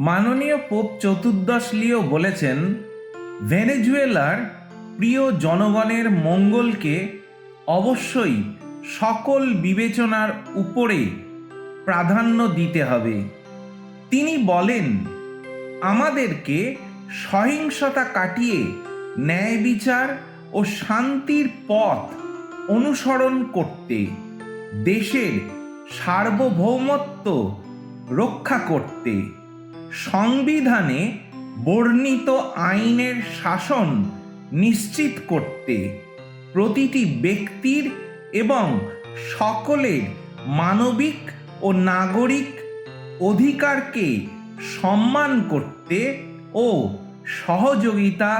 মাননীয় পোপ চতুর্দশ লিও বলেছেন, ভেনেজুয়েলার প্রিয় জনগণের মঙ্গলকে অবশ্যই সকল বিবেচনার উপরে প্রাধান্য দিতে হবে। তিনি বলেন, আমাদেরকে সহিংসতা কাটিয়ে ন্যায় বিচার ও শান্তির পথ অনুসরণ করতে, দেশের সার্বভৌমত্ব রক্ষা করতে, সংবিধানে বর্ণিত আইনের শাসন নিশ্চিত করতে, প্রতিটি ব্যক্তির এবং সকলের মানবিক ও নাগরিক অধিকারকে সম্মান করতে ও সহযোগিতা,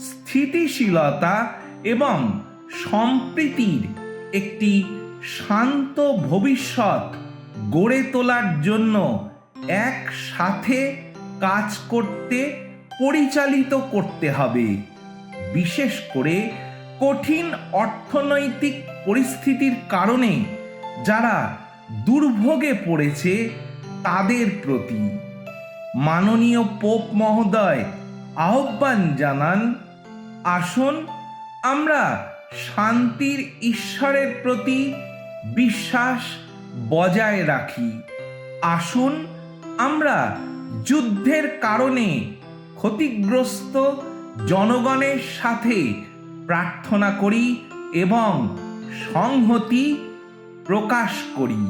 স্থিতিশীলতা এবং সম্প্রীতির একটি শান্ত ভবিষ্যৎ গড়ে তোলার জন্য একসাথে কাজ করতে পরিচালিত করতে হবে। বিশেষ করে কঠিন অর্থনৈতিক পরিস্থিতির কারণে যারা দুর্ভোগে পড়েছে তাদের প্রতি মাননীয় পোপ মহোদয় আহ্বান জানান, আসুন আমরা শান্তির ঈশ্বরের প্রতি বিশ্বাস বজায় রাখি। আসুন আমরা যুদ্ধের কারণে ক্ষতিগ্রস্ত জনগণের সাথে প্রার্থনা করি এবং সংহতি প্রকাশ করি।